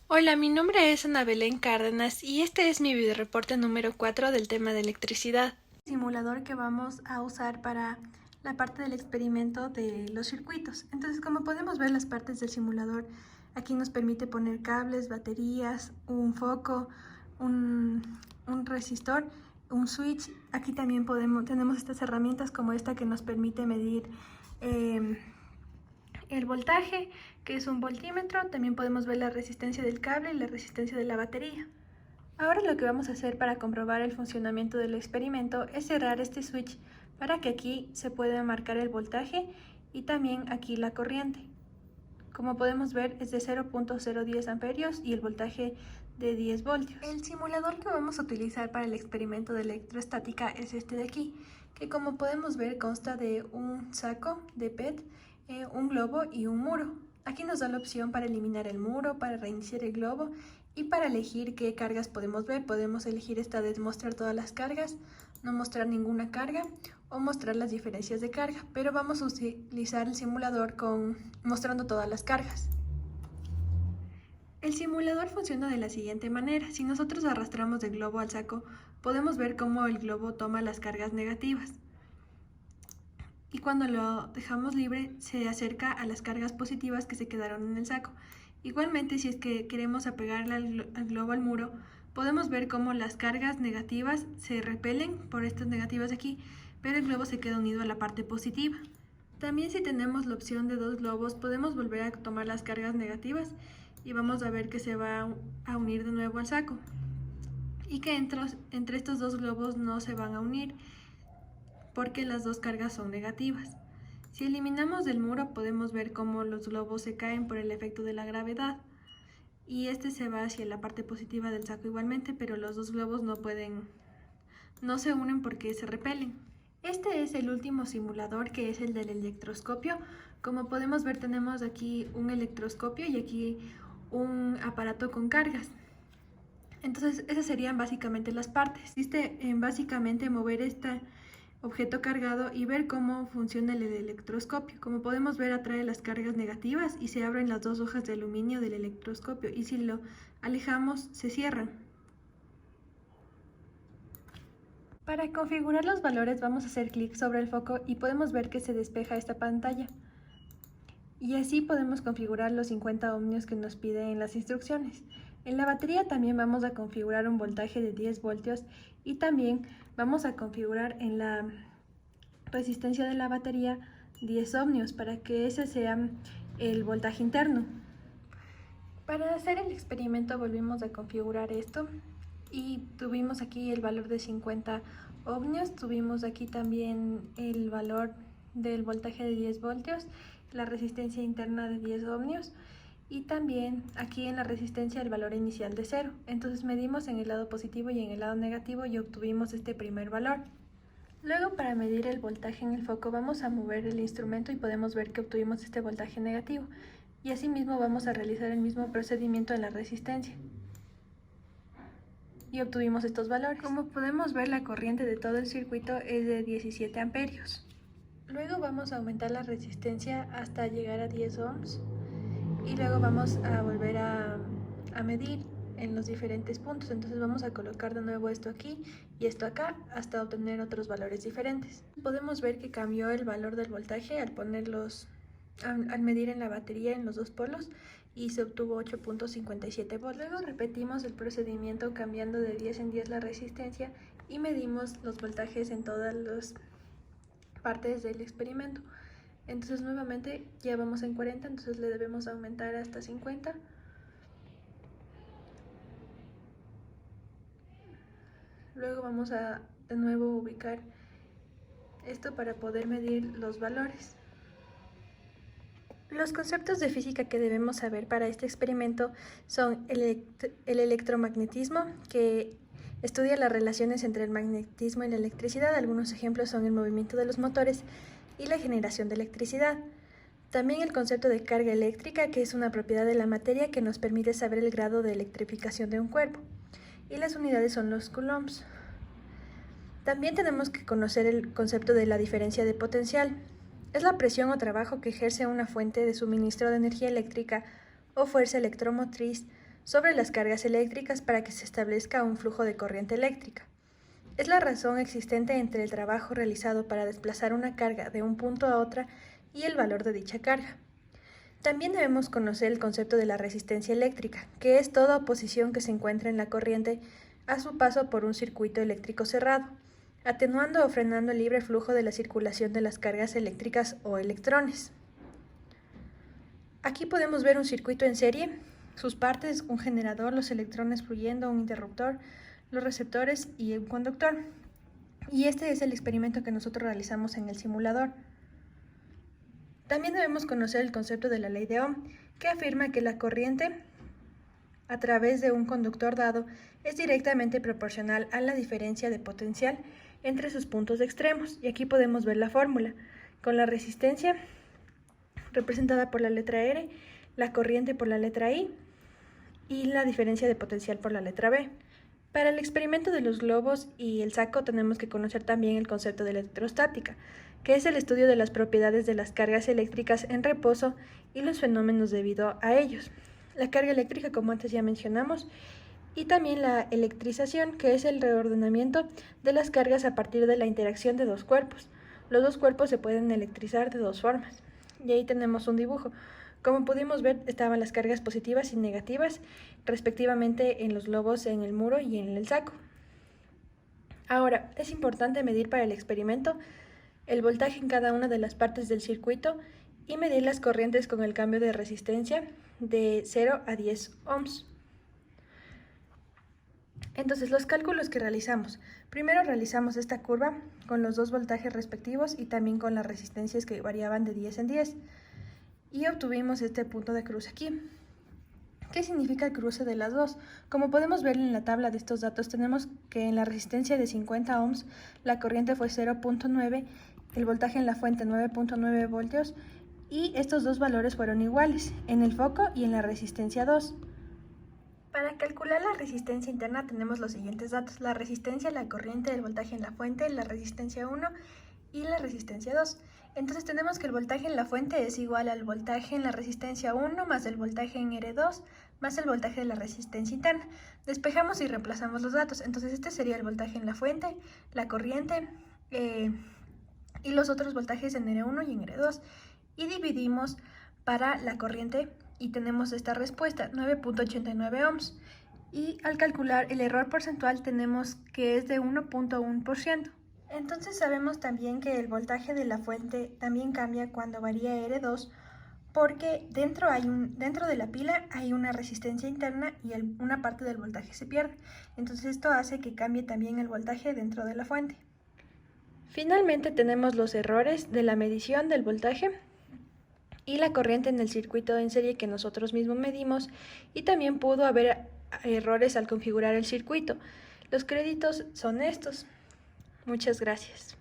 Hola, mi nombre es Ana Belén Cárdenas y este es mi videoreporte número 4 del tema de electricidad. Simulador que vamos a usar para la parte del experimento de los circuitos. Entonces, como podemos ver las partes del simulador, aquí nos permite poner cables, baterías, un foco, un resistor, un switch. Aquí también tenemos estas herramientas como esta que nos permite medir el voltaje, que es un voltímetro. También podemos ver la resistencia del cable y la resistencia de la batería. Ahora lo que vamos a hacer para comprobar el funcionamiento del experimento es cerrar este switch para que aquí se pueda marcar el voltaje y también aquí la corriente. Como podemos ver, es de 0.010 amperios y el voltaje de 10 voltios. El simulador que vamos a utilizar para el experimento de electroestática es este de aquí, que como podemos ver consta de un saco de PET, un globo y un muro. Aquí nos da la opción para eliminar el muro, para reiniciar el globo y para elegir qué cargas podemos ver. Podemos elegir esta de mostrar todas las cargas, no mostrar ninguna carga o mostrar las diferencias de carga, pero vamos a utilizar el simulador mostrando todas las cargas. El simulador funciona de la siguiente manera. Si nosotros arrastramos el globo al saco, podemos ver cómo el globo toma las cargas negativas. Y cuando lo dejamos libre, se acerca a las cargas positivas que se quedaron en el saco. Igualmente, si es que queremos apegarle al globo al muro, podemos ver cómo las cargas negativas se repelen por estas negativas de aquí, pero el globo se queda unido a la parte positiva. También, si tenemos la opción de dos globos, podemos volver a tomar las cargas negativas y vamos a ver que se va a unir de nuevo al saco y que entre estos dos globos no se van a unir porque las dos cargas son negativas. Si eliminamos del muro, podemos ver cómo los globos se caen por el efecto de la gravedad y este se va hacia la parte positiva del saco igualmente, pero los dos globos no se unen porque se repelen. Este es el último simulador, que es el del electroscopio. Como podemos ver, tenemos aquí un electroscopio y aquí un aparato con cargas. Entonces, esas serían básicamente las partes. Consiste en básicamente mover este objeto cargado y ver cómo funciona el electroscopio. Como podemos ver, atrae las cargas negativas y se abren las dos hojas de aluminio del electroscopio, y si lo alejamos, se cierran. Para configurar los valores vamos a hacer clic sobre el foco y podemos ver que se despeja esta pantalla. Y así podemos configurar los 50 ohmios que nos pide en las instrucciones. En la batería también vamos a configurar un voltaje de 10 voltios y también vamos a configurar en la resistencia de la batería 10 ohmios para que ese sea el voltaje interno. Para hacer el experimento volvimos a configurar esto y tuvimos aquí el valor de 50 ohmios, tuvimos aquí también el valor del voltaje de 10 voltios, la resistencia interna de 10 ohmios y también aquí en la resistencia el valor inicial de 0. Entonces medimos en el lado positivo y en el lado negativo y obtuvimos este primer valor. Luego, para medir el voltaje en el foco, vamos a mover el instrumento y podemos ver que obtuvimos este voltaje negativo. Y asimismo vamos a realizar el mismo procedimiento en la resistencia. Y obtuvimos estos valores. Como podemos ver, la corriente de todo el circuito es de 17 amperios. Luego vamos a aumentar la resistencia hasta llegar a 10 ohms. Y luego vamos a volver a medir en los diferentes puntos. Entonces vamos a colocar de nuevo esto aquí y esto acá hasta obtener otros valores diferentes. Podemos ver que cambió el valor del voltaje al medir en la batería en los dos polos y se obtuvo 8.57 voltios. Luego repetimos el procedimiento cambiando de 10 en 10 la resistencia y medimos los voltajes en todas las partes del experimento. Entonces nuevamente ya vamos en 40, entonces le debemos aumentar hasta 50. Luego vamos a de nuevo ubicar esto para poder medir los valores. Los conceptos de física que debemos saber para este experimento son el electromagnetismo, que estudia las relaciones entre el magnetismo y la electricidad. Algunos ejemplos son el movimiento de los motores y la generación de electricidad. También el concepto de carga eléctrica, que es una propiedad de la materia que nos permite saber el grado de electrificación de un cuerpo. Y las unidades son los coulombs. También tenemos que conocer el concepto de la diferencia de potencial. Es la presión o trabajo que ejerce una fuente de suministro de energía eléctrica o fuerza electromotriz sobre las cargas eléctricas para que se establezca un flujo de corriente eléctrica. Es la razón existente entre el trabajo realizado para desplazar una carga de un punto a otra y el valor de dicha carga. También debemos conocer el concepto de la resistencia eléctrica, que es toda oposición que se encuentra en la corriente a su paso por un circuito eléctrico cerrado, atenuando o frenando el libre flujo de la circulación de las cargas eléctricas o electrones. Aquí podemos ver un circuito en serie, sus partes, un generador, los electrones fluyendo, un interruptor, los receptores y un conductor. Y este es el experimento que nosotros realizamos en el simulador. También debemos conocer el concepto de la ley de Ohm, que afirma que la corriente a través de un conductor dado es directamente proporcional a la diferencia de potencial entre sus puntos extremos. Y aquí podemos ver la fórmula, con la resistencia representada por la letra R, la corriente por la letra I y la diferencia de potencial por la letra B. Para el experimento de los globos y el saco tenemos que conocer también el concepto de electrostática, que es el estudio de las propiedades de las cargas eléctricas en reposo y los fenómenos debido a ellos. La carga eléctrica, como antes ya mencionamos, y también la electrización, que es el reordenamiento de las cargas a partir de la interacción de dos cuerpos. Los dos cuerpos se pueden electrizar de dos formas. Y ahí tenemos un dibujo. Como pudimos ver, estaban las cargas positivas y negativas, respectivamente en los globos, en el muro y en el saco. Ahora, es importante medir para el experimento el voltaje en cada una de las partes del circuito y medir las corrientes con el cambio de resistencia de 0 a 10 ohms. Entonces, los cálculos que realizamos. Primero realizamos esta curva con los dos voltajes respectivos y también con las resistencias que variaban de 10 en 10. Y obtuvimos este punto de cruce aquí. ¿Qué significa el cruce de las dos? Como podemos ver en la tabla de estos datos, tenemos que en la resistencia de 50 ohms la corriente fue 0.9, el voltaje en la fuente 9.9 voltios y estos dos valores fueron iguales en el foco y en la resistencia 2. Para calcular la resistencia interna tenemos los siguientes datos: la resistencia, la corriente, el voltaje en la fuente, la resistencia 1 y la resistencia 2. Entonces tenemos que el voltaje en la fuente es igual al voltaje en la resistencia 1 más el voltaje en R2 más el voltaje de la resistencia interna. Despejamos y reemplazamos los datos. Entonces este sería el voltaje en la fuente, la corriente y los otros voltajes en R1 y en R2. Y dividimos para la corriente y tenemos esta respuesta, 9.89 ohms. Y al calcular el error porcentual tenemos que es de 1.1%. Entonces sabemos también que el voltaje de la fuente también cambia cuando varía R2 porque dentro de la pila hay una resistencia interna y una parte del voltaje se pierde. Entonces esto hace que cambie también el voltaje dentro de la fuente. Finalmente tenemos los errores de la medición del voltaje y la corriente en el circuito en serie que nosotros mismos medimos, y también pudo haber errores al configurar el circuito. Los créditos son estos. Muchas gracias.